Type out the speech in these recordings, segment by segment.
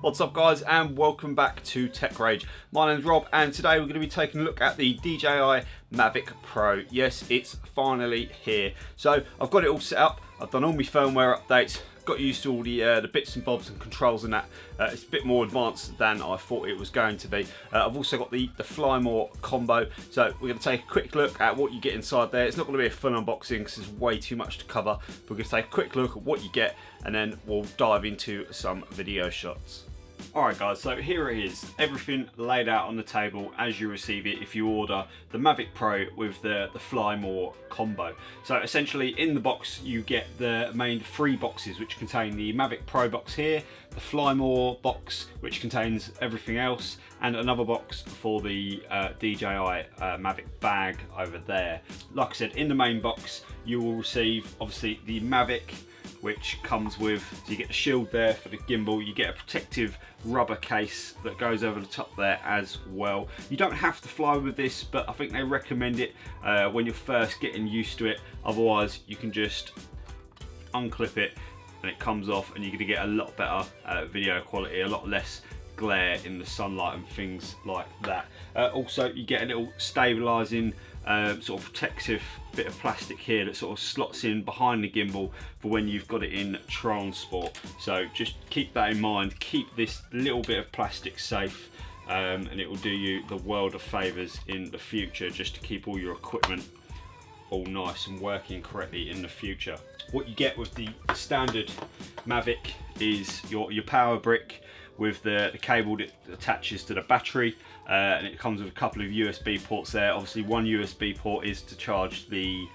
What's up guys, and welcome back to TechRage. My name's Rob, and today we're going to be taking a look at the DJI Mavic Pro. Yes, it's finally here. So I've got it all set up, I've done all my firmware updates, got used to all the bits and bobs and controls and that. It's a bit more advanced than I thought it was going to be. I've also got the Fly More combo, so we're going to take a quick look at what you get inside there. It's not going to be a full unboxing because there's way too much to cover. We're going to take a quick look at what you get, and then we'll dive into some video shots. Alright guys, so here it is, everything laid out on the table as you receive it if you order the Mavic Pro with the Fly More combo. So essentially in the box you get the main three boxes, which contain the Mavic Pro box here, the Fly More box which contains everything else, and another box for the DJI Mavic bag over there. Like I said, in the main box you will receive obviously the Mavic, which comes with, so you get the shield there for the gimbal, you get a protective rubber case that goes over the top there as well. You don't have to fly with this, but I think they recommend it when you're first getting used to it. Otherwise you can just unclip it and it comes off, and you're going to get a lot better video quality, a lot less glare in the sunlight and things like that. Also you get a little stabilizing sort of protective bit of plastic here that sort of slots in behind the gimbal for when you've got it in transport. So just keep that in mind, keep this little bit of plastic safe, and it will do you the world of favours in the future, just to keep all your equipment all nice and working correctly in the future. What you get with the standard Mavic is your power brick with the cable that attaches to the battery, and it comes with a couple of USB ports there. Obviously one USB port is to charge the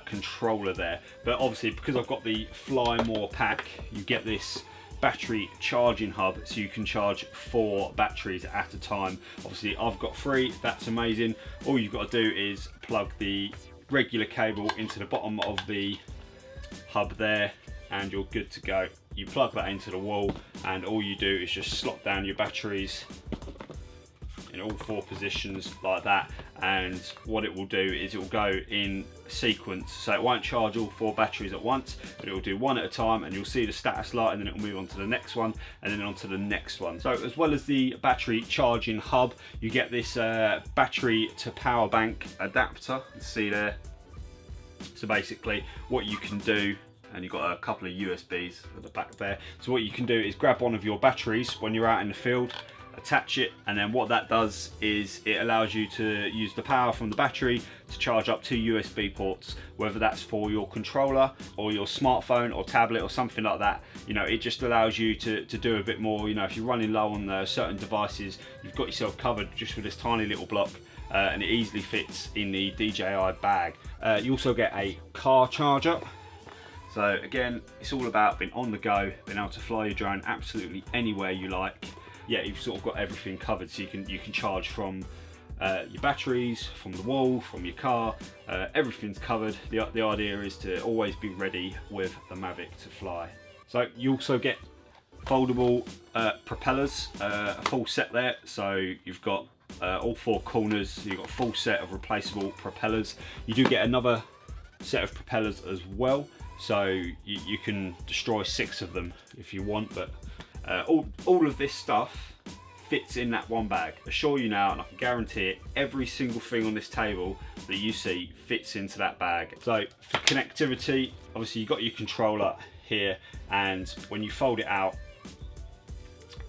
controller there, but obviously because I've got the Fly More pack, you get this battery charging hub, so you can charge 4 batteries at a time. Obviously I've got 3, that's amazing. All you've got to do is plug the regular cable into the bottom of the hub there and you're good to go. You plug that into the wall and all you do is just slot down your batteries in all 4 positions like that, and what it will do is it will go in sequence, so it won't charge all 4 batteries at once, but it will do one at a time, and you'll see the status light, and then it will move on to the next one and then on to the next one. So as well as the battery charging hub, you get this battery to power bank adapter, you see there. So basically what you can do, and you've got a couple of USBs at the back there, so what you can do is grab one of your batteries when you're out in the field, attach it, and then what that does is it allows you to use the power from the battery to charge up 2 USB ports, whether that's for your controller or your smartphone or tablet or something like that. You know, it just allows you to do a bit more. You know, if you're running low on certain devices, you've got yourself covered just with this tiny little block, and it easily fits in the DJI bag. You also get a car charger. So again, it's all about being on the go, being able to fly your drone absolutely anywhere you like. Yeah, you've sort of got everything covered, so you can charge from your batteries, from the wall, from your car. Everything's covered. The idea is to always be ready with the Mavic to fly. So you also get foldable propellers, a full set there. So you've got all 4 corners. You've got a full set of replaceable propellers. You do get another set of propellers as well, so you can destroy 6 of them if you want, but all of this stuff fits in that one bag. I assure you now, and I can guarantee it, every single thing on this table that you see fits into that bag. So for connectivity, obviously you've got your controller here, and when you fold it out,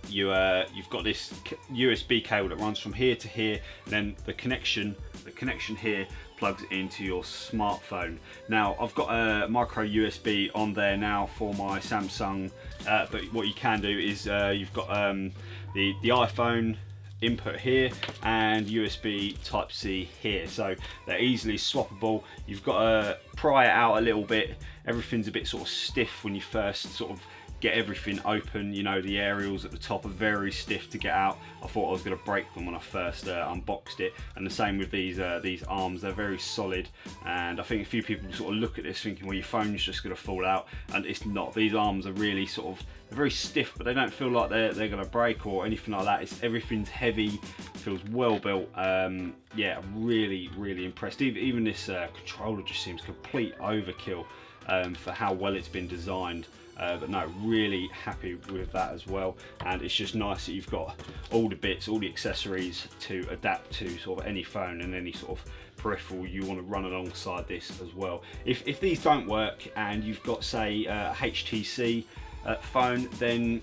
you've got this USB cable that runs from here to here, and then the connection here plugs into your smartphone. Now I've got a micro USB on there now for my Samsung, but what you can do is you've got the iPhone input here and USB Type-C here, so they're easily swappable. You've got to pry it out a little bit. Everything's a bit sort of stiff when you first sort of get everything open. You know, the aerials at the top are very stiff to get out. I thought I was going to break them when I first unboxed it, and the same with these arms. They're very solid, and I think a few people sort of look at this thinking, well, your phone's just going to fall out, and it's not. These arms are really sort of, they're very stiff, but they don't feel like they're going to break or anything like that. Everything's heavy, feels well built. Yeah, really impressed. Even this controller just seems complete overkill. for how well it's been designed. But no, really happy with that as well. And it's just nice that you've got all the bits, all the accessories to adapt to sort of any phone and any sort of peripheral you want to run alongside this as well. If these don't work and you've got, say, a HTC phone, then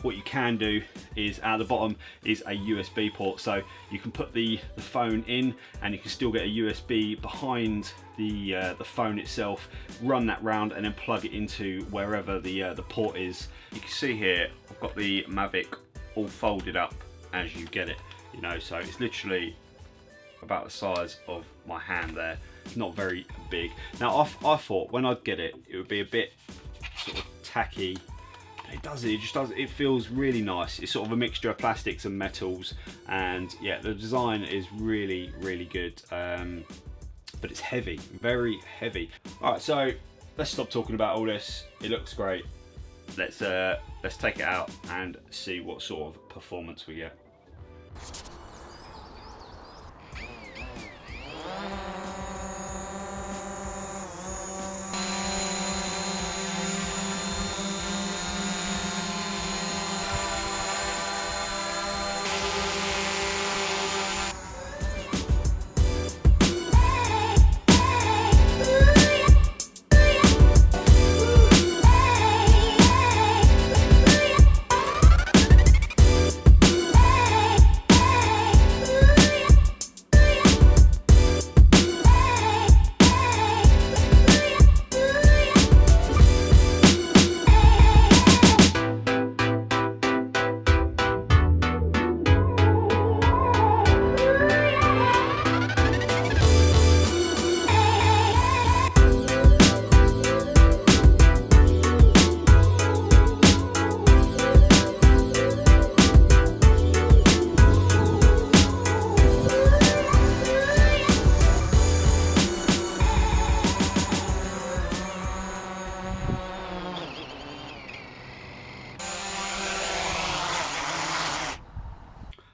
what you can do is at the bottom is a USB port, so you can put the phone in and you can still get a USB behind the phone itself, run that round and then plug it into wherever the port is. You can see here I've got the Mavic all folded up as you get it, you know, so it's literally about the size of my hand there. It's not very big. Now I thought when I'd get it would be a bit sort of tacky. It just does, it feels really nice. It's sort of a mixture of plastics and metals, and yeah, the design is really, really good. But it's heavy, very heavy. All right, so let's stop talking about all this. It looks great. Let's take it out and see what sort of performance we get.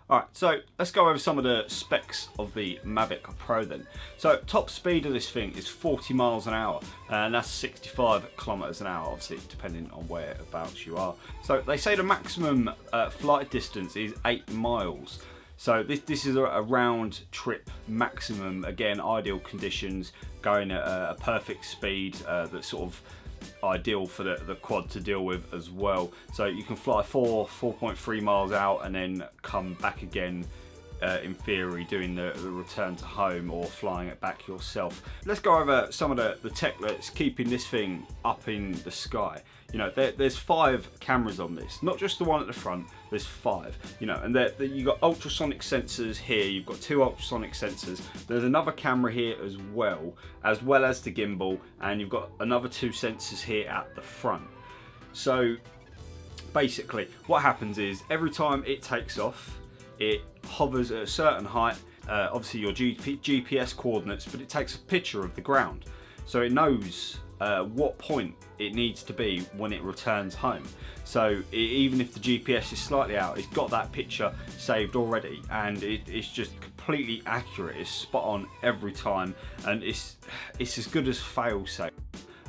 Alright, so let's go over some of the specs of the Mavic Pro then. So top speed of this thing is 40 miles an hour, and that's 65 kilometers an hour, obviously depending on whereabouts you are. So they say the maximum flight distance is 8 miles. So this is a round trip maximum, again ideal conditions, going at a perfect speed that's sort of ideal for the quad to deal with as well. So you can fly 4.3 miles out and then come back again, in theory doing the return to home or flying it back yourself. Let's go over some of the tech that's keeping this thing up in the sky. You know, there's 5 cameras on this, not just the one at the front, there's 5, you know, and you've got ultrasonic sensors here, you've got 2 ultrasonic sensors, there's another camera here as well as the gimbal, and you've got another 2 sensors here at the front. So basically what happens is every time it takes off, it hovers at a certain height, obviously your GPS coordinates, but it takes a picture of the ground, so it knows what point it needs to be when it returns home. So even if the GPS is slightly out, it's got that picture saved already, and it's just completely accurate. It's spot on every time, and it's as good as fail-safe.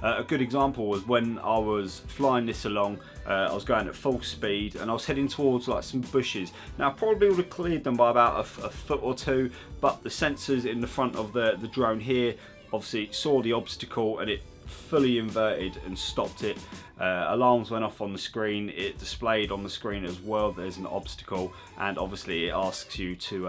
A good example was when I was flying this along, I was going at full speed and I was heading towards like some bushes. Now I probably would have cleared them by about a foot or 2, but the sensors in the front of the drone here obviously saw the obstacle and it fully inverted and stopped it. Alarms went off on the screen, it displayed on the screen as well there's an obstacle, and obviously it asks you to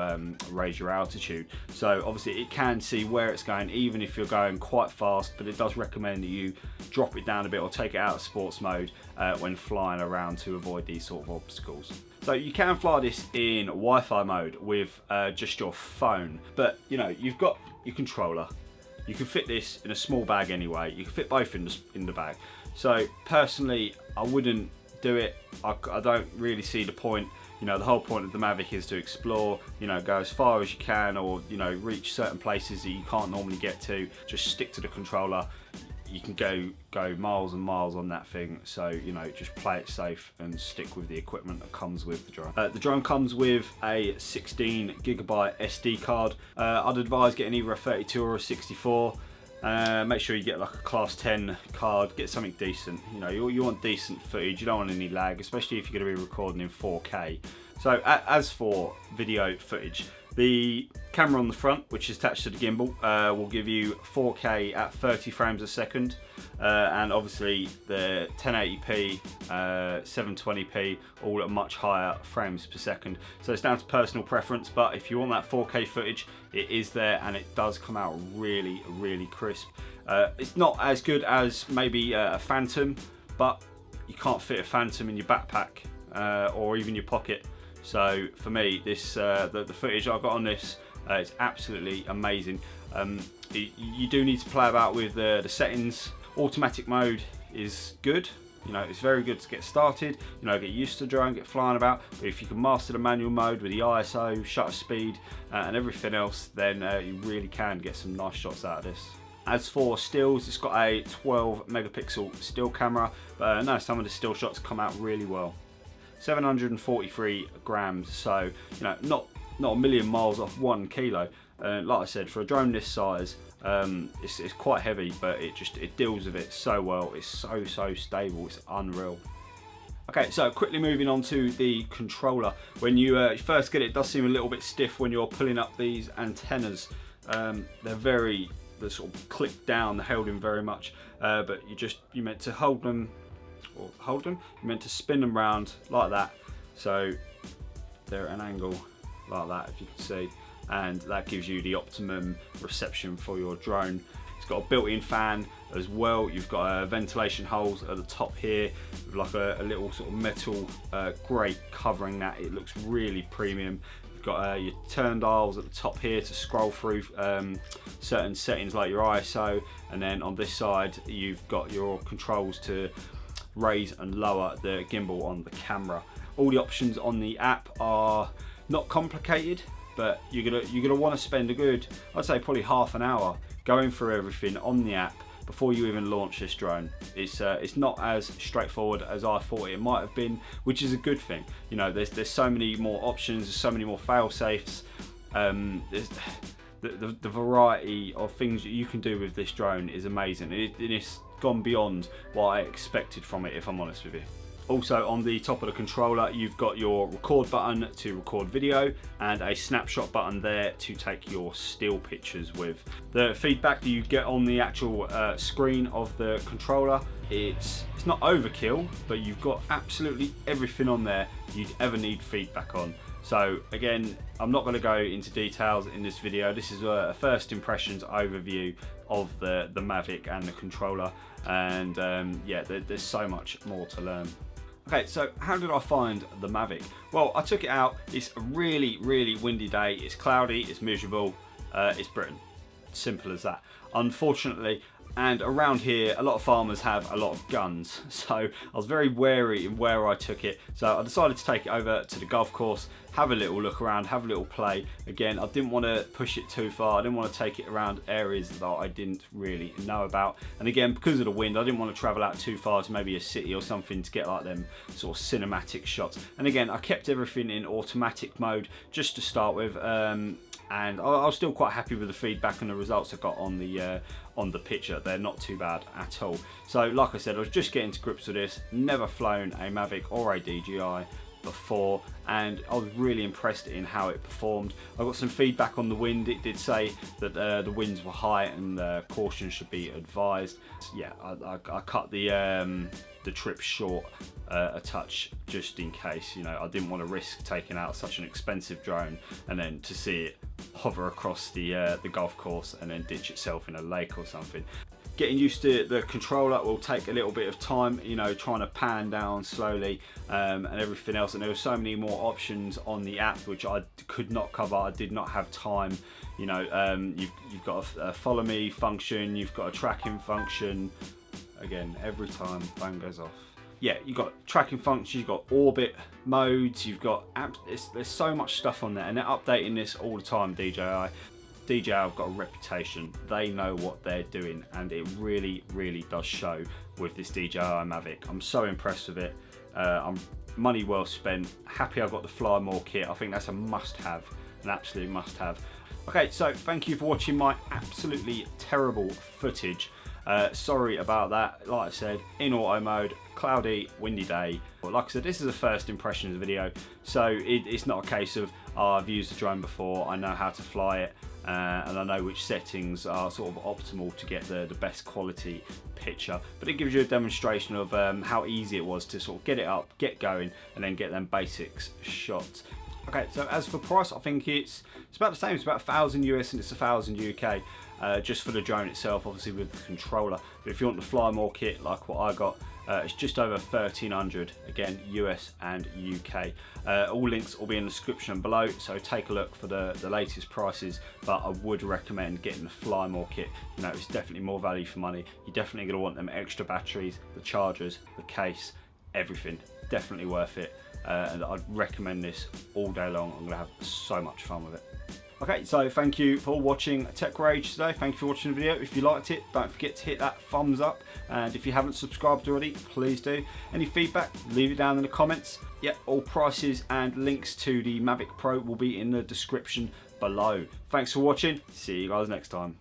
raise your altitude. So obviously it can see where it's going even if you're going quite fast, but it does recommend that you drop it down a bit or take it out of sports mode when flying around to avoid these sort of obstacles. So you can fly this in Wi-Fi mode with just your phone, but you know, you've got your controller. You can fit this in a small bag anyway. You can fit both in the bag. So personally, I wouldn't do it. I don't really see the point. You know, the whole point of the Mavic is to explore, you know, go as far as you can, or, you know, reach certain places that you can't normally get to. Just stick to the controller. You can go miles and miles on that thing, so you know, just play it safe and stick with the equipment that comes with the drone. The drone comes with a 16GB SD card. I'd advise getting either a 32 or a 64. Make sure you get like a class 10 card, get something decent. You know, you want decent footage, you don't want any lag, especially if you're going to be recording in 4K. So as for video footage, the camera on the front, which is attached to the gimbal, will give you 4K at 30 frames a second, and obviously the 1080p, 720p, all at much higher frames per second. So it's down to personal preference, but if you want that 4K footage, it is there, and it does come out really, really crisp. It's not as good as maybe a Phantom, but you can't fit a Phantom in your backpack or even your pocket. So for me, this the footage I've got on this is absolutely amazing. You do need to play about with the settings. Automatic mode is good. You know, it's very good to get started. You know, get used to the drone, get flying about. But if you can master the manual mode with the ISO, shutter speed, and everything else, then you really can get some nice shots out of this. As for stills, it's got a 12 megapixel still camera, but no, some of the still shots come out really well. 743 grams, so you know, not a million miles off 1 kilo. Like I said, for a drone this size, it's quite heavy, but it deals with it so well. It's so stable. It's unreal. Okay, so quickly moving on to the controller. When you first get it, it does seem a little bit stiff when you're pulling up these antennas. They're sort of clicked down, they're held in very much, but you meant to hold them. You're meant to spin them round like that, so they're at an angle like that, if you can see, and that gives you the optimum reception for your drone. It's got a built-in fan as well. You've got ventilation holes at the top here with like a little sort of metal grate covering that. It looks really premium. You've got your turn dials at the top here to scroll through certain settings like your ISO, and then on this side you've got your controls to raise and lower the gimbal on the camera. All the options on the app are not complicated, but you're gonna want to spend a good, I'd say probably half an hour going through everything on the app before you even launch this drone. It's not as straightforward as I thought it might have been, which is a good thing. You know, there's so many more options, there's so many more fail safes. The variety of things that you can do with this drone is amazing. It's gone beyond what I expected from it, if I'm honest with you. Also, on the top of the controller, you've got your record button to record video and a snapshot button there to take your still pictures with. The feedback that you get on the actual screen of the controller, it's not overkill, but you've got absolutely everything on there you'd ever need feedback on. So again, I'm not going to go into details in this video. This is a first impressions overview of the Mavic and the controller, and yeah, there's so much more to learn. Okay, so how did I find the Mavic? Well, I took it out. It's a really windy day. It's cloudy, it's miserable, it's Britain. Simple as that. Unfortunately, and around here, a lot of farmers have a lot of guns, so I was very wary in where I took it. So I decided to take it over to the golf course, have a little look around, have a little play. Again, I didn't want to push it too far. I didn't want to take it around areas that I didn't really know about. And again, because of the wind, I didn't want to travel out too far to maybe a city or something to get like them sort of cinematic shots. And again, I kept everything in automatic mode just to start with. And I was still quite happy with the feedback and the results I got on the picture. They're not too bad at all. So like I said, I was just getting to grips with this. Never flown a Mavic or a DJI before, and I was really impressed in how it performed. I got some feedback on the wind. It did say that the winds were high and caution should be advised. Yeah, I cut the trip short a touch just in case. You know, I didn't want to risk taking out such an expensive drone and then to see it hover across the golf course and then ditch itself in a lake or something. Getting used to the controller will take a little bit of time, you know, trying to pan down slowly and everything else. And there were so many more options on the app which I could not cover. I did not have time. You know, you've got a follow me function, you've got a tracking function. Again, every time phone goes off. Yeah, you've got tracking functions, you've got orbit modes, you've got apps. There's so much stuff on there, and they're updating this all the time. DJI have got a reputation. They know what they're doing, and it really does show with this DJI Mavic. I'm so impressed with it. I'm money well spent. Happy I got the Fly More kit. I think that's a must-have, an absolute must-have. Okay, so thank you for watching my absolutely terrible footage. Sorry about that. Like I said, in auto mode, cloudy, windy day. But like I said, this is a first impressions video, so it's not a case of, oh, I've used the drone before, I know how to fly it, and I know which settings are sort of optimal to get the best quality picture. But it gives you a demonstration of how easy it was to sort of get it up, get going, and then get them basics shots. Okay, so as for price, I think it's about the same. It's about 1,000 US and it's 1,000 UK, just for the drone itself, obviously with the controller. But if you want the Fly More kit, like what I got, it's just over 1,300, again, US and UK. All links will be in the description below, so take a look for the latest prices. But I would recommend getting the Fly More kit. You know, it's definitely more value for money. You're definitely going to want them extra batteries, the chargers, the case, everything. Definitely worth it. And I'd recommend this all day long. I'm going to have so much fun with it. Okay, so thank you for watching TechRage today. Thank you for watching the video. If you liked it, don't forget to hit that thumbs up. And if you haven't subscribed already, please do. Any feedback, leave it down in the comments. Yep, all prices and links to the Mavic Pro will be in the description below. Thanks for watching. See you guys next time.